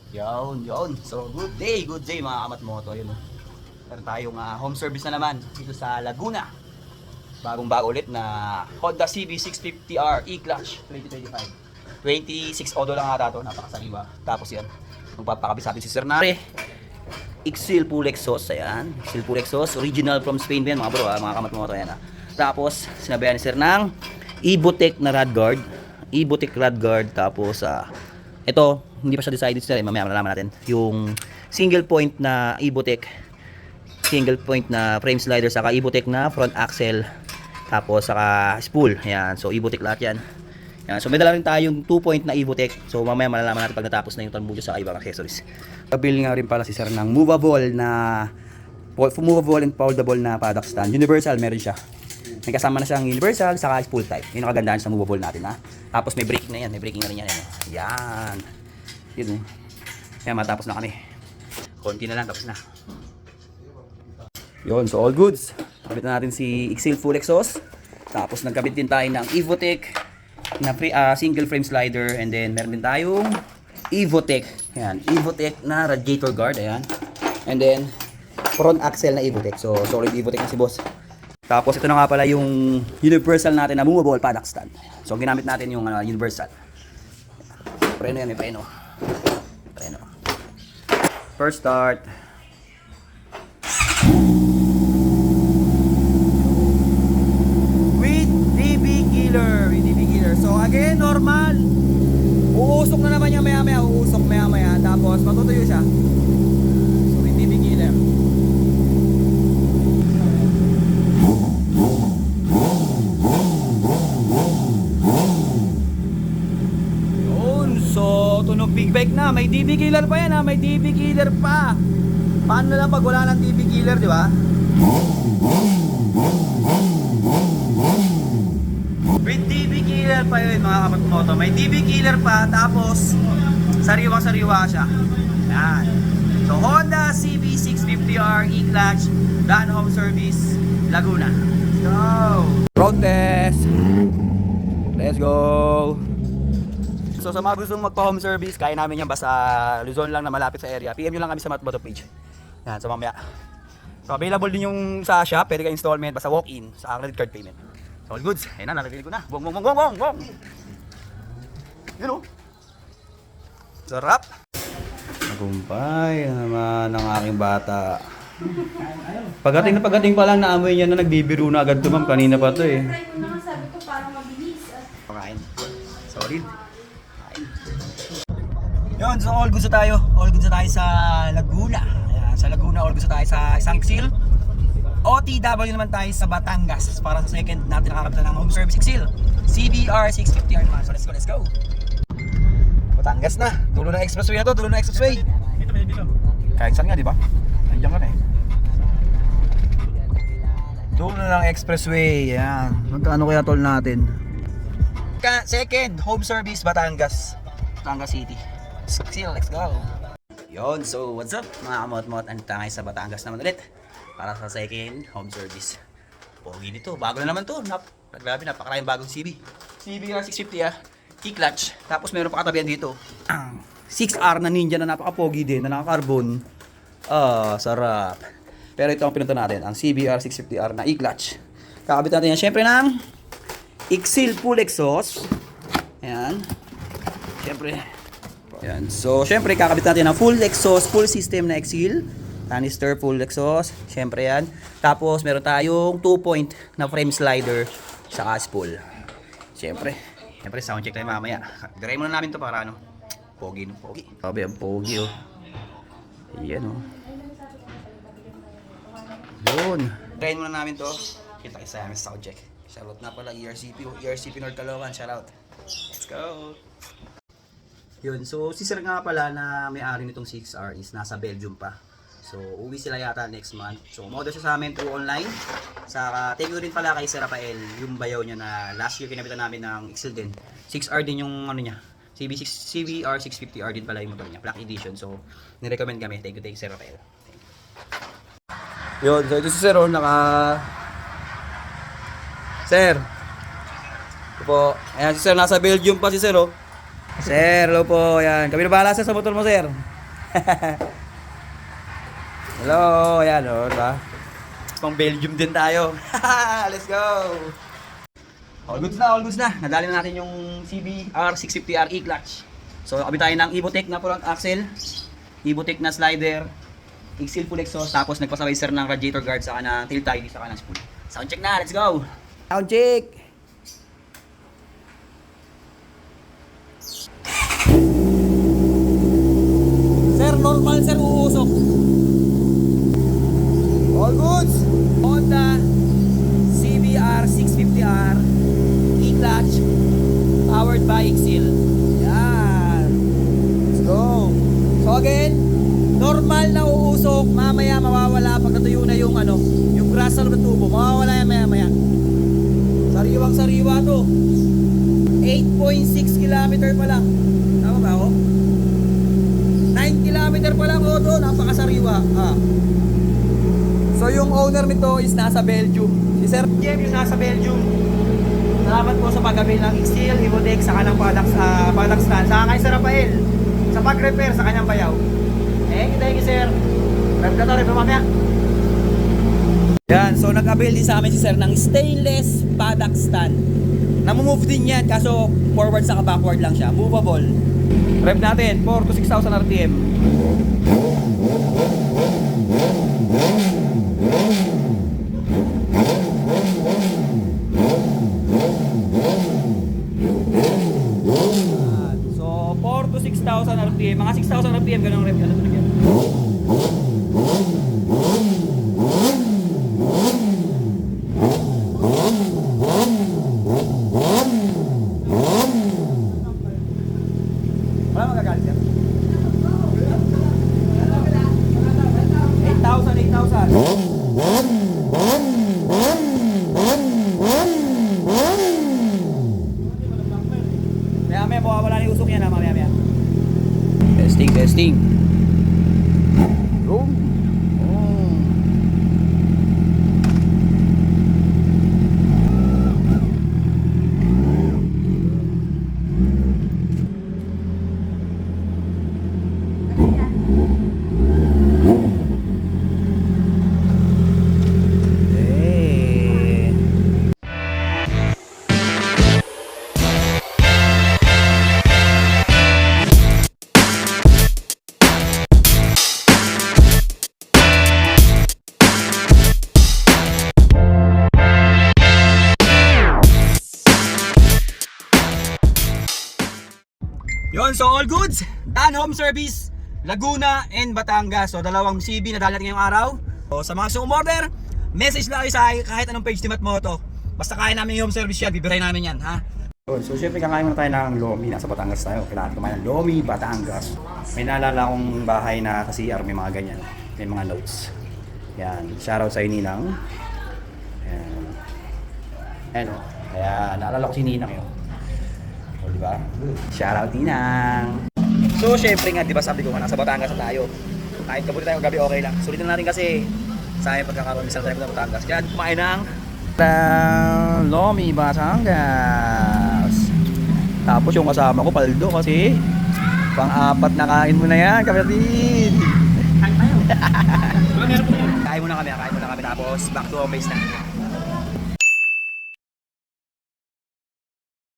Yun. So, good day mga kamatmoto. Yun, oh. Meron tayong home service na naman dito sa Laguna. Bagong-bago ulit na Honda CB650R E-Clutch 2025. 26 odo lang ata ito, napakasaliwa. Tapos yan, magpapakabit sa atin si Sir Nare. Exil full exhaust, ayan. Exil full exhaust, original from Spain yan mga bro, mga kamatmoto yan. Tapos, sinabihan ni Sir ng Evotech na rod guard. Evotech rod guard. Tapos, ito, hindi pa siya decided sir, mamaya malalaman natin. Yung single point na Evotech, single point na frame slider, saka Evotech na front axle, tapos saka spool. Ayan, so Evotech lahat yan. Ayan, so may dala rin tayong 2 point na Evotech. So mamaya malalaman natin pag natapos na yung talmudyo sa ibang accessories. Pabili nga rin pala si sir ng movable and foldable na paddock stand. Universal meron siya. May kasama na siyang universal saka spool type. Yun ang kagandahan sa movable natin ha. Tapos may braking na yan, may braking na rin yan. Yan. Yun oh. Yan, matapos na kami. Konti na lang, tapos na. Yun, so all goods. Kabit na natin si Exil full exhaust. Tapos nagkabit din tayo ng Evotech na single frame slider, and then meron din tayong Evotech. Ayan, Evotech na radiator guard, ayan. And then front axle na Evotech. So solid Evotech na si boss. Tapos ito na nga pala yung universal natin na movable paddock stand. So ginamit natin yung universal. Preno yan, may preno. First start. With DB killer. So again, normal. Uusok na naman niya maya-maya. Tapos matutuyo siya. So with DB killer. Yun. So tunog big bike na. May DB killer pa yan ha. May DB killer pa. Paano na lang pag wala ng DB killer, di ba? With DB killer pa yun mga kamatmoto. May DB killer pa, tapos sariwang-sariwa siya. Yan. So Honda CB650R E-Clutch, done home service, Laguna. Let's go! Road test! Let's go! So sa mga gustong magpa-home service, kaya namin yan basta Luzon lang na malapit sa area. PM nyo lang kami sa Matmoto page. Yan, so mamaya. So available din yung sa shop, pwede ka installment, basta walk-in sa credit card payment. So all goods, ayun na, nalagay ko na. Bong! Yun o. Sarap! Nagumpay naman ang aking bata. Pagdating pa lang naamoy niya na nagbibiro na agad to ma'am. Kanina pa to eh. Sabi ko parang mabilis. Pakain. Solid. Yun, so all goods na tayo. All goods na tayo sa Laguna. Ayan, sa Laguna, all goods na tayo sa isang Exil. OTW naman tayo sa Batangas para sa second natin nakakabita ng home service Exil CBR 650R naman. So let's go. Batangas na. Tulo ng expressway na to. Dito may dito. Kahit saan nga, di ba? Nandiyan ka na eh. Tulo ng expressway. Yan. Magkano kaya toll natin? Second home service Batangas City. Exil, let's go. Yon, so what's up mga kamot-mot? Andito tayo sa Batangas naman ulit para sa second home service. Pogi nito, bago na naman to. Grabe, napakaraming bagong CBR 650 E-Clutch. Tapos meron pa katabihan dito 6R na Ninja na napaka-pogi din, na naka-carbon. Sarap. Pero ito ang pinunta natin, ang CBR 650R na E-Clutch. Kakabit natin yan syempre ng Exil full exhaust. Ayan. Syempre. Ayan. So syempre kakabit natin ng full exhaust, full system na Exil. Canister full exhaust, syempre yan. Tapos meron tayong 2 point na frame slider sa spool. Syempre sound check tayo mamaya. Diray muna namin to para ano, pogi. Sabi ang pogi oh. Ayan oh. Yun. Diray muna namin to. Kita kayo sa amin sound check. Shoutout na pala ERCP North Caloocan, shoutout. Let's go. Yun, so si sir nga pala na may-ari nitong 6R is nasa Belgium pa. So, uwi sila yata next month. So, umorder siya sa amin through online. Saka, thank you rin pala kay Sir Rafael, yung bayaw niya na last year kinabitan namin ng Exil din. 6R din yung ano niya. CBR 650R din pala yung motor niya. Black edition. So, nirecommend kami. Thank you, Sir Rafael. Yun, so ito si Sir, Sir. Ito po. Ayan si Sir, nasa Belgium pa si Sir, oh. Sir, hello po. Ayan. Kami na bahala sa motor mo, Sir. Hello, ayan o, diba? Pang Belgium din tayo. Let's go! All goods na. Nadali na natin yung CBR 650R E-Clutch. So, nakabit tayo ng Evotech na front axle, Evotech na slider, Exil full exhaust, tapos nagpasabay sir ng radiator guard saka ng tail tidy saka ng spool. Sound check na, let's go! Sound check! Sir, normal sir, uusok. All goods! Honda CBR 650R E-Clutch powered by Exil. Yan! Let's go! So again, normal na uusok, mamaya mawawala pag natuyo na yung yung grass sa loob ng tubo. Mawawala yan maya. Sariwang sariwa to. 8.6 kilometer pa lang. Tama ba ako? 9 kilometer pa lang to, napakasariwa. So yung owner nito is nasa Belgium. Si Sir Jem yung nasa Belgium. Salamat po sa pag-avail ng Exil, Evotech, sa kanang product stand. Sa kay Sir Rafael, sa pag-repair sa kanyang bayaw. Thank you sir. Rep mamaya. Yan, so nag-avail din sa amin si sir ng stainless paddock stand. Namumove din yan, kaso forward saka backward lang siya. Movable. Rev natin, 4 to 6,000 RPM. So 4 to 6,000 RPM. Mga 6,000 RPM, ganun rev. Ganun talaga. Wala magagalit yan. 8,000. Maya mawawala na yung usok yan ha, maya. Testing. Boom. Yun, so all goods, done home service, Laguna and Batangas. So dalawang CB na dali natin ngayong araw. So sa mga sumorder, message lang kayo sa kahit anong page Team at Moto. Basta kaya namin yung home service yan, bibiray namin yan, ha? So syempre kakain muna tayo ng Lomi, nasa Batangas tayo. Kailangan kumain ng Lomi, Batangas. May naalala akong bahay na sa CR, may mga ganyan, may mga notes. Yan, shoutout sa Ninang. Yan. Ano, kaya naalala ko si Ninang yun. Diba? Shoutout Ninang. So syempre nga, diba sabi ko nga nasa Batangas na tayo. Kahit kabuti tayo gabi okay lang. Sulitin natin kasi sayang pagkakaroon minsan tayo ng Batangas. Kaya kumain ng Lomi Batangas. Tapos yung kasama ko Paldo kasi pang-apat na kain mo na yan, kapatid. Kain muna kami tapos back to home base na.